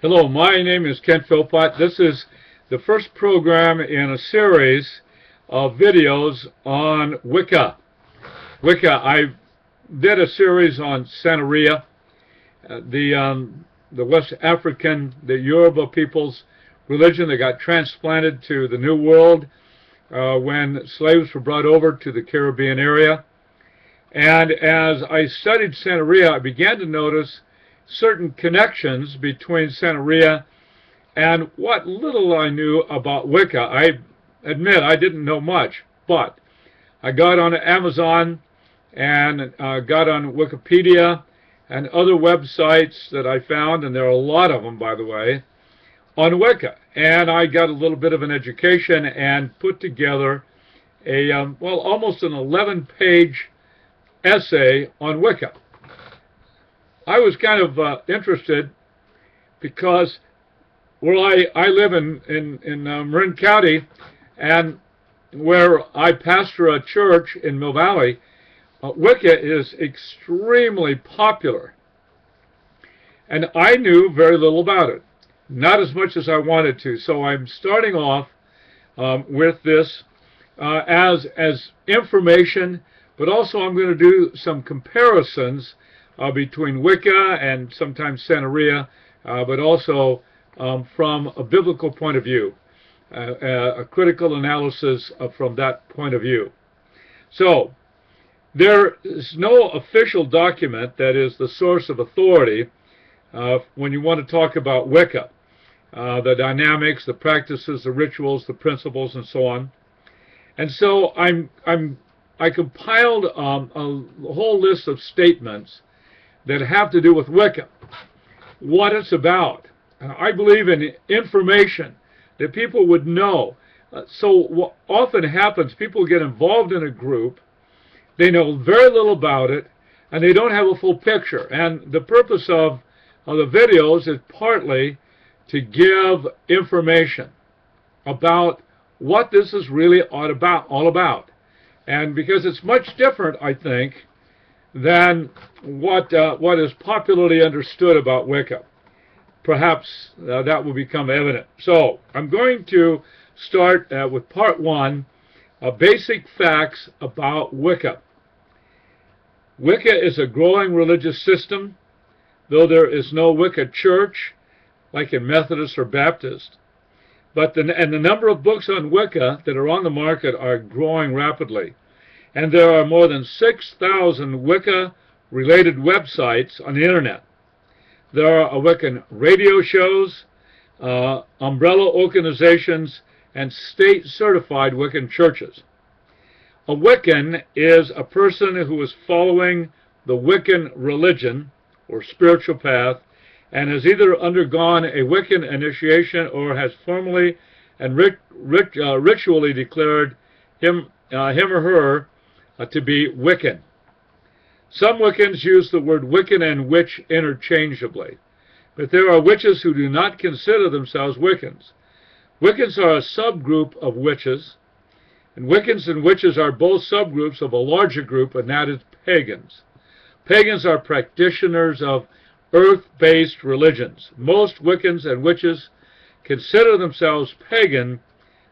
Hello, my name is Kent Philpott. This is the first program in a series of videos on Wicca. Wicca, I did a series on Santeria, the West African, the Yoruba people's religion that got transplanted to the New World when slaves were brought over to the Caribbean area. And as I studied Santeria, I began to notice certain connections between Santeria and what little I knew about Wicca. I admit I didn't know much, but I got on Amazon and got on Wikipedia and other websites that I found, and there are a lot of them, by the way, on Wicca. And I got a little bit of an education and put together a, almost an 11-page essay on Wicca. I was kind of interested because where I live in Marin County, and where I pastor a church in Mill Valley, Wicca is extremely popular. And I knew very little about it, not as much as I wanted to. So I'm starting off with this as information, but also I'm going to do some comparisons between Wicca and sometimes Santeria, but also from a biblical point of view, a critical analysis from that point of view. So there is no official document that is the source of authority when you want to talk about Wicca, the dynamics, the practices, the rituals, the principles, and so on. And so I compiled a whole list of statements that have to do with Wicca, what it's about. I believe in information that people would know. So what often happens, people get involved in a group, they know very little about it, and they don't have a full picture. And the purpose of the videos is partly to give information about what this is really all about. And because it's much different, I think, than what is popularly understood about Wicca. Perhaps that will become evident. So I'm going to start with part one, basic facts about Wicca. Wicca is a growing religious system, though there is no Wicca church like in Methodist or Baptist. But the number of books on Wicca that are on the market are growing rapidly. And there are more than 6,000 Wicca-related websites on the Internet. There are Wiccan radio shows, umbrella organizations, and state-certified Wiccan churches. A Wiccan is a person who is following the Wiccan religion or spiritual path and has either undergone a Wiccan initiation or has formally and ritually declared him or her to be Wiccan. Some Wiccans use the word Wiccan and witch interchangeably, but there are witches who do not consider themselves Wiccans. Wiccans are a subgroup of witches, and Wiccans and witches are both subgroups of a larger group, and that is pagans. Pagans are practitioners of earth-based religions. Most Wiccans and witches consider themselves pagan,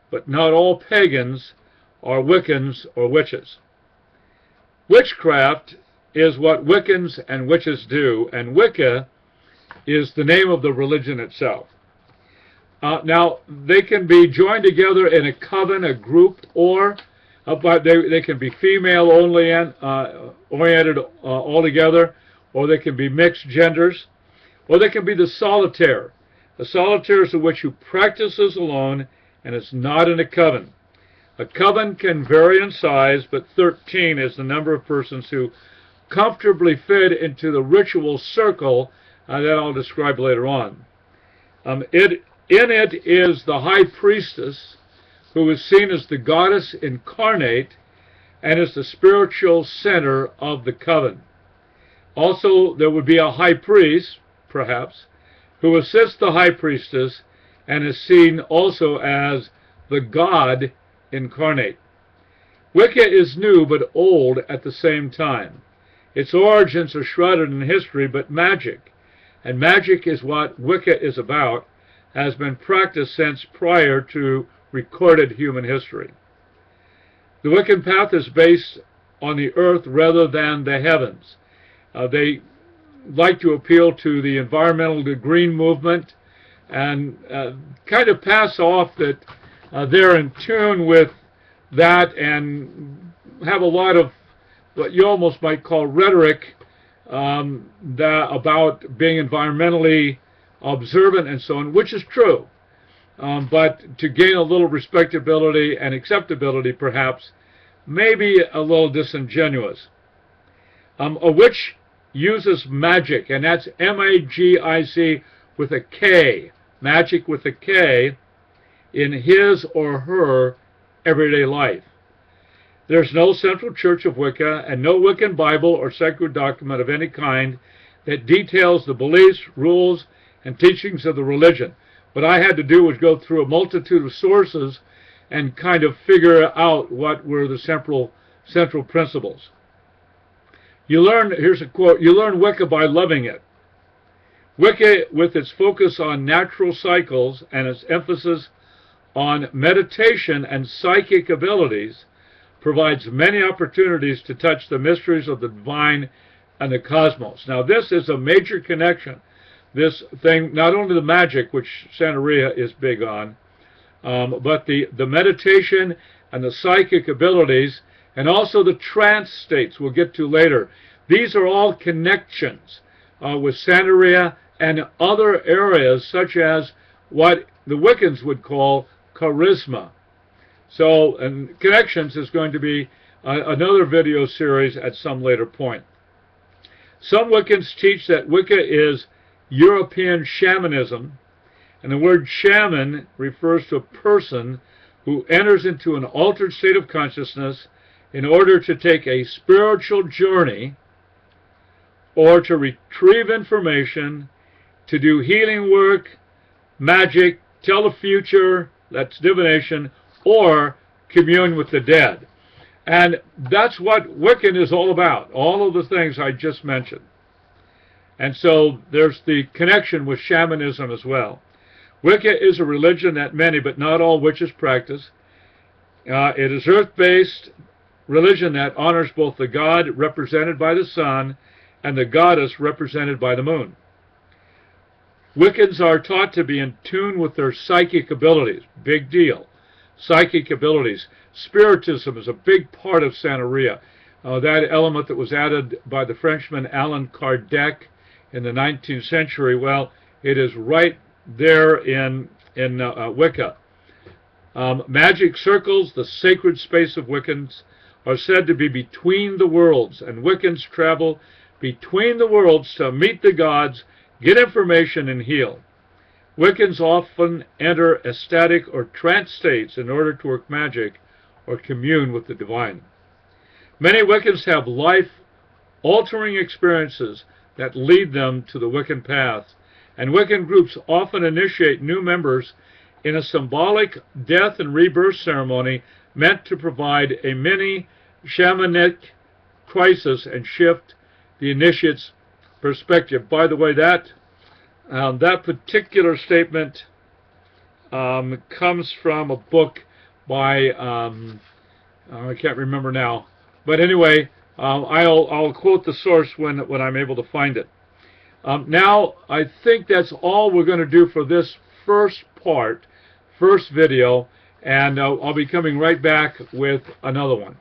but not all pagans are Wiccans or witches. Witchcraft is what Wiccans and witches do, and Wicca is the name of the religion itself. Now, they can be joined together in a coven, a group, or but they can be female-only oriented altogether, or they can be mixed genders, or they can be the solitaire. The solitaire is a witch who practices alone and is not in a coven. A coven can vary in size, but 13 is the number of persons who comfortably fit into the ritual circle that I'll describe later on. In it is the high priestess, who is seen as the goddess incarnate and is the spiritual center of the coven. Also, there would be a high priest, perhaps, who assists the high priestess and is seen also as the god incarnate. Wicca is new but old at the same time. Its origins are shrouded in history but magic. And magic is what Wicca is about, has been practiced since prior to recorded human history. The Wiccan path is based on the earth rather than the heavens. They like to appeal to the environmental, the green movement, and kind of pass off that they're in tune with that and have a lot of what you almost might call rhetoric about being environmentally observant and so on, which is true. But to gain a little respectability and acceptability, perhaps, may be a little disingenuous. A witch uses magic, and that's M-A-G-I-C with a K, magic with a K, in his or her everyday life. There's no central church of Wicca and no Wiccan Bible or sacred document of any kind that details the beliefs, rules, and teachings of the religion. What I had to do was go through a multitude of sources and kind of figure out what were the central principles. You learn, here's a quote, you learn Wicca by loving it. Wicca, with its focus on natural cycles and its emphasis on meditation and psychic abilities, provides many opportunities to touch the mysteries of the divine and the cosmos. Now, this is a major connection. This thing, not only the magic, which Santeria is big on, but the meditation and the psychic abilities, and also the trance states we'll get to later. These are all connections with Santeria and other areas, such as what the Wiccans would call charisma. So, and connections is going to be another video series at some later point. Some Wiccans teach that Wicca is European shamanism, and the word shaman refers to a person who enters into an altered state of consciousness in order to take a spiritual journey or to retrieve information, to do healing work, magic, tell the future, that's divination, or commune with the dead. And that's what Wiccan is all about, all of the things I just mentioned. And so there's the connection with shamanism as well. Wicca is a religion that many, but not all, witches practice. It is earth-based religion that honors both the god represented by the sun and the goddess represented by the moon. Wiccans are taught to be in tune with their psychic abilities. Big deal. Psychic abilities. Spiritism is a big part of Santeria. That element that was added by the Frenchman Allan Kardec in the 19th century, well, it is right there in Wicca. Magic circles, the sacred space of Wiccans, are said to be between the worlds, and Wiccans travel between the worlds to meet the gods, get information, and heal. Wiccans often enter ecstatic or trance states in order to work magic or commune with the divine. Many Wiccans have life-altering experiences that lead them to the Wiccan path, and Wiccan groups often initiate new members in a symbolic death and rebirth ceremony meant to provide a mini shamanic crisis and shift the initiate's perspective. By the way, that particular statement comes from a book by I can't remember now, but anyway, I'll quote the source when I'm able to find it. Now, I think that's all we're going to do for this first video, and I'll be coming right back with another one.